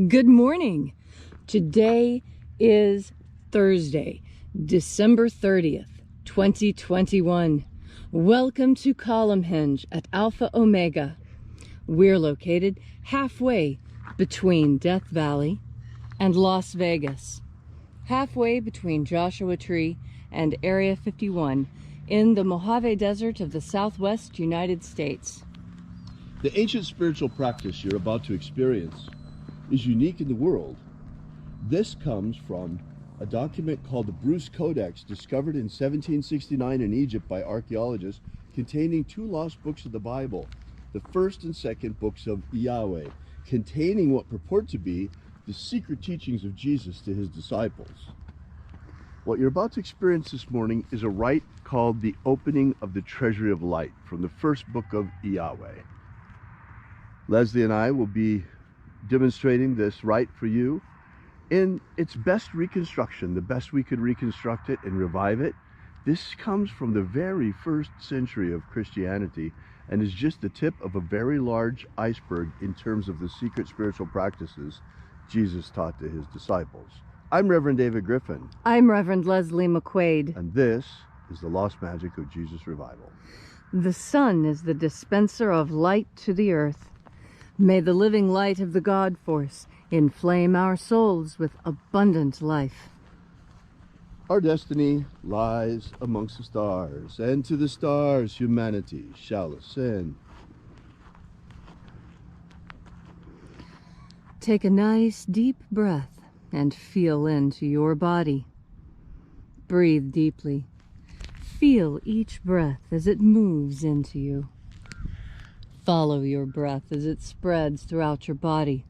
Good morning. Today is Thursday, December 30th, 2021. Welcome to Columnhenge at Alpha Ωmega. We're located halfway between Death Valley and Las Vegas, halfway between Joshua Tree and Area 51 in the Mojave Desert of the Southwest United States. The ancient spiritual practice you're about to experience is unique in the world. This comes from a document called the Bruce Codex, discovered in 1769 in Egypt by archaeologists, containing two lost books of the Bible, the first and second books of Yahweh, containing what purport to be the secret teachings of Jesus to his disciples. What you're about to experience this morning is a rite called the opening of the Treasury of Light from the first book of Yahweh. Leslie and I will be demonstrating this rite for you in its best reconstruction, the best we could reconstruct it and revive it. This comes from the very first century of Christianity and is just the tip of a very large iceberg in terms of the secret spiritual practices Jesus taught to his disciples. I'm Reverend David Griffin. I'm Reverend Leslie McQuade. And this is the Lost Magic of Jesus Revival. The sun is the dispenser of light to the earth. May the living light of the God Force inflame our souls with abundant life. Our destiny lies amongst the stars, and to the stars humanity shall ascend. Take a nice deep breath and feel into your body. Breathe deeply. Feel each breath as it moves into you. Follow your breath as it spreads throughout your body.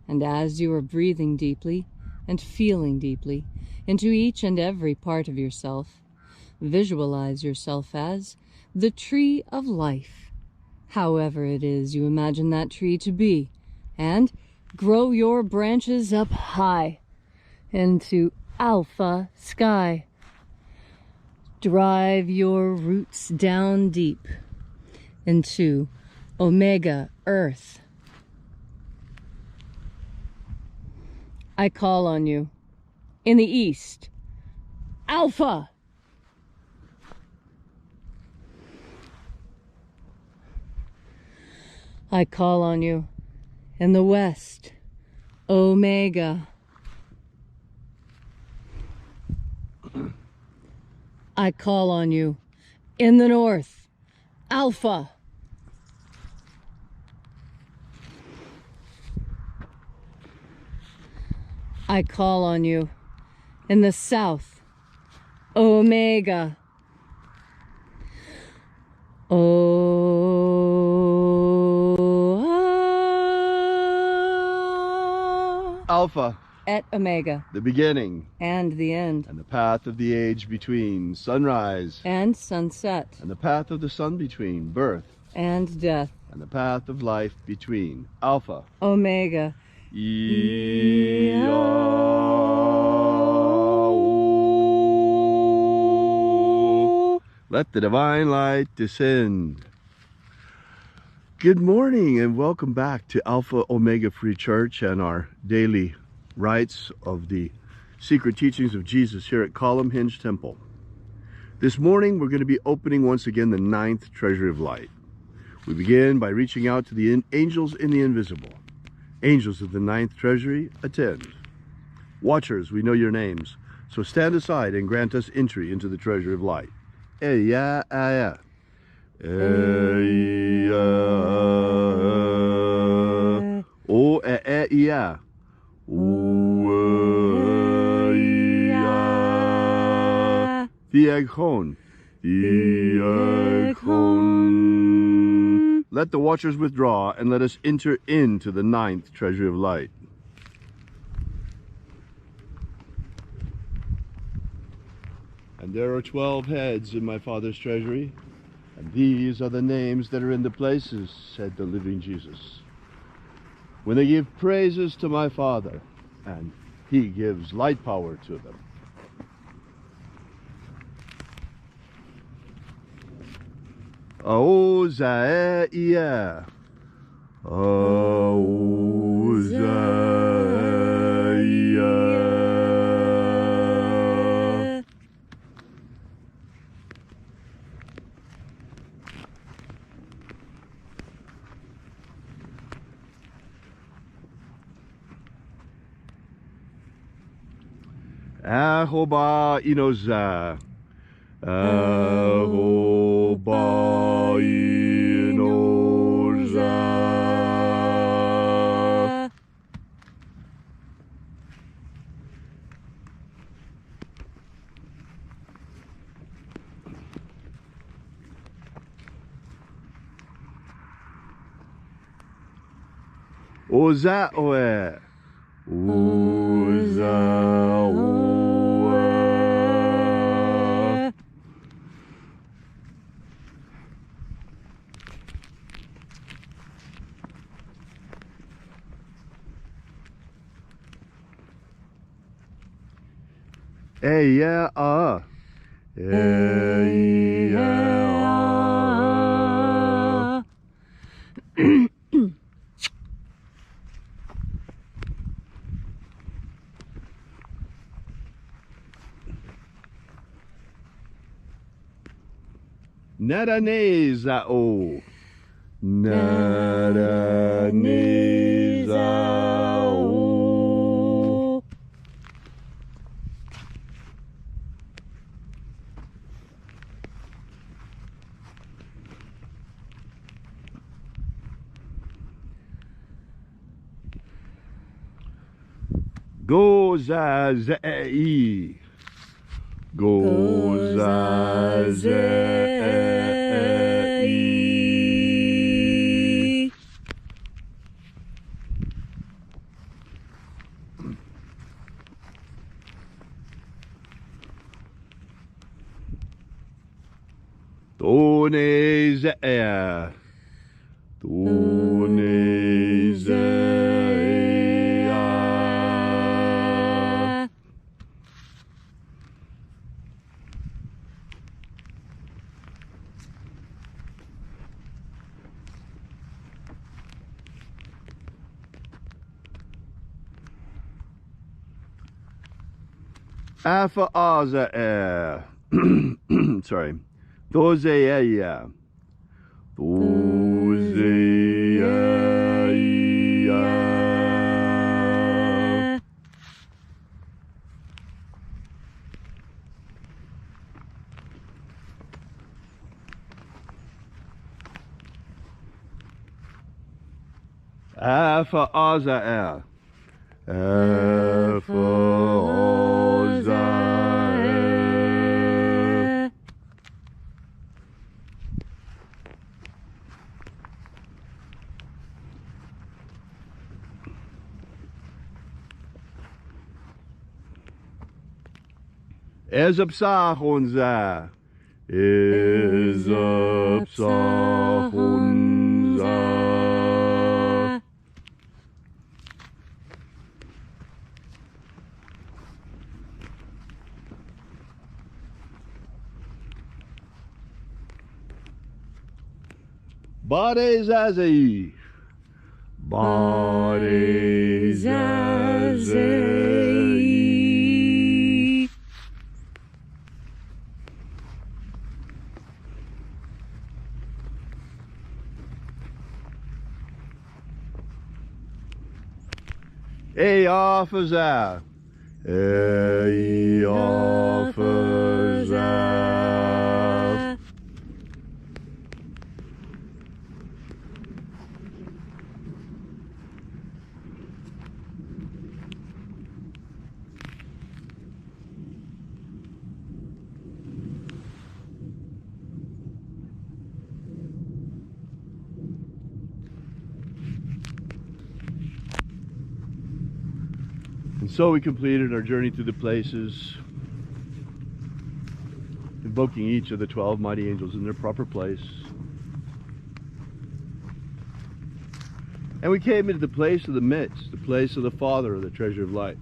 And as you are breathing deeply and feeling deeply into each and every part of yourself, visualize yourself as the tree of life, however it is you imagine that tree to be, and grow your branches up high into alpha sky. Drive your roots down deep into Omega Earth. I call on you in the east, Alpha. I call on you in the west, Omega. I call on you in the north, Alpha. I call on you in the south, Omega. Alpha. Et Omega. The beginning. And the end. And the path of the age between sunrise. And sunset. And the path of the sun between birth. And death. And the path of life between Alpha. Omega. Let the divine light descend. Good morning and welcome back to Alpha Ωmega Free Church and our daily rites of the secret teachings of Jesus here at Columnhenge Temple. This morning we're going to be opening once again the 9th Treasury of Light. We begin by reaching out to the angels in the invisible. Angels of the 9th Treasury, attend. Watchers, we know your names, so stand aside and grant us entry into the Treasury of Light. Eya, aya. Eya. O, e, ya. Thiaghon. Thiaghon. Let the watchers withdraw and let us enter into the 9th Treasury of Light. And there are 12 heads in my Father's treasury, and these are the names that are in the places, said the living Jesus. When they give praises to my Father, and he gives light power to them. Aozaia. Aozaia. Ahoba inoza. Ahoba inoza. Oza oe. Oza oe. Yeah, yeah. Nadaneza o. Nadaneza o. Gozazei. Gozazei. Tonezea. Tonezea. Alpha Ωmega. Sorry. Thosea. Thosea. Alpha Ωmega. Alpha Ωmega. Ezapsahonza. Ezapsahonza. Badezazei. Badezazei. Eophaza. Eophaza. And so we completed our journey through the places, invoking each of the 12 mighty angels in their proper place. And we came into the place of the midst, the place of the Father of the Treasury of Light.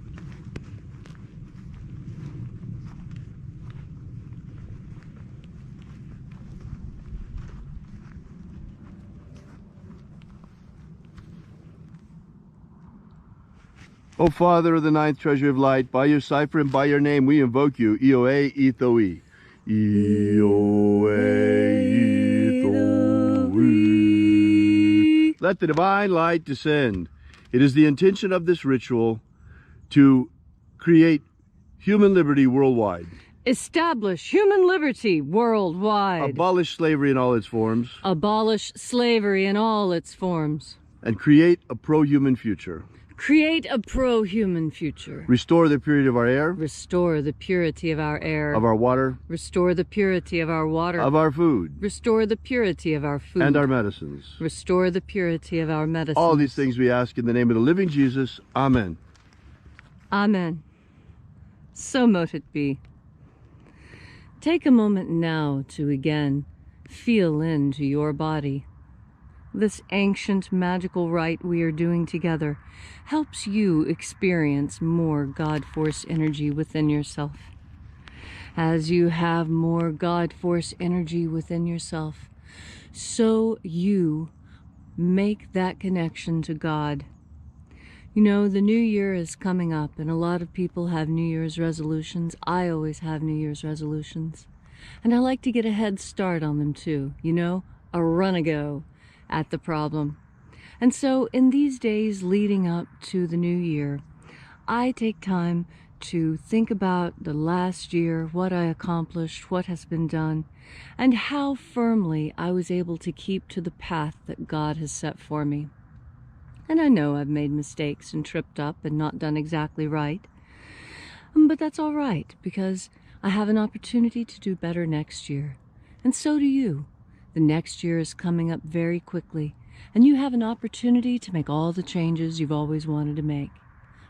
O Father of the ninth Treasury of Light, by your cipher and by your name we invoke you, Ioe Ithoi. Ioe Ithoi. Let the divine light descend. It is the intention of this ritual to create human liberty worldwide. Establish human liberty worldwide. Abolish slavery in all its forms. Abolish slavery in all its forms. And create a pro-human future. Create a pro-human future. Restore the purity of our air. Restore the purity of our air. Of our water. Restore the purity of our water. Of our food. Restore the purity of our food. And our medicines. Restore the purity of our medicines. All these things we ask in the name of the living Jesus. Amen. Amen. So mote it be. Take a moment now to again feel into your body. This ancient magical rite we are doing together helps you experience more God Force energy within yourself. As you have more God Force energy within yourself, so you make that connection to God. You know, the new year is coming up, and a lot of people have New Year's resolutions. I always have New Year's resolutions. And I like to get a head start on them too. You know, a run-a-go at the problem. And so in these days leading up to the new year, I take time to think about the last year, what I accomplished, what has been done, and how firmly I was able to keep to the path that God has set for me. And I know I've made mistakes and tripped up and not done exactly right. But that's all right, because I have an opportunity to do better next year. And so do you. The next year is coming up very quickly, and you have an opportunity to make all the changes you've always wanted to make.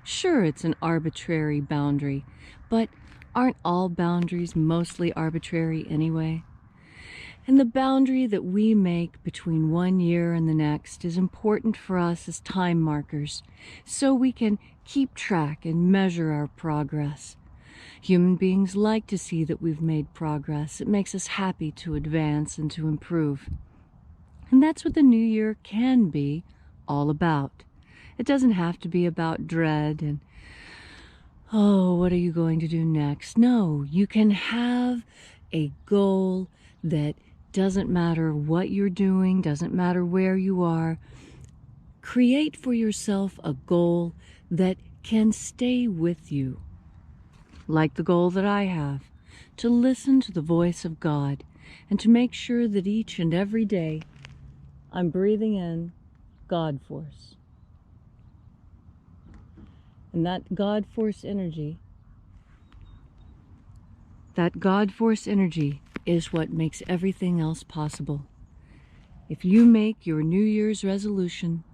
Sure, it's an arbitrary boundary, but aren't all boundaries mostly arbitrary anyway? And the boundary that we make between one year and the next is important for us as time markers, so we can keep track and measure our progress. Human beings like to see that we've made progress. It makes us happy to advance and to improve. And that's what the new year can be all about. It doesn't have to be about dread and, oh, what are you going to do next? No, you can have a goal that doesn't matter what you're doing, doesn't matter where you are. Create for yourself a goal that can stay with you. Like the goal that I have, to listen to the voice of God and to make sure that each and every day I'm breathing in God Force. And that God Force energy is what makes everything else possible. If you make your New Year's resolution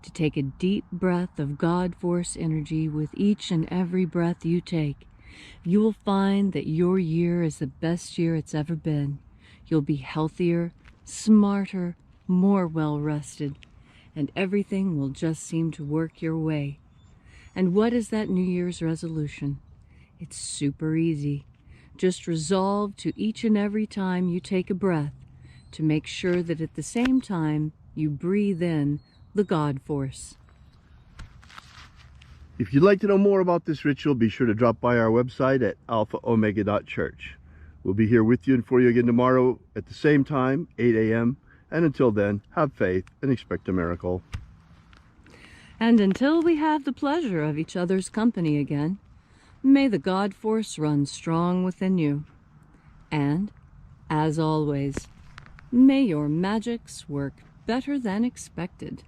to take a deep breath of God Force energy with each and every breath you take, you will find that your year is the best year it's ever been. You'll be healthier, smarter, more well-rested, and everything will just seem to work your way. And what is that New Year's resolution? It's super easy. Just resolve to each and every time you take a breath to make sure that at the same time you breathe in the God Force. If you'd like to know more about this ritual, be sure to drop by our website at alphaomega.church. We'll be here with you and for you again tomorrow at the same time, 8 a.m. And until then, have faith and expect a miracle. And until we have the pleasure of each other's company again, may the God Force run strong within you. And, as always, may your magics work better than expected.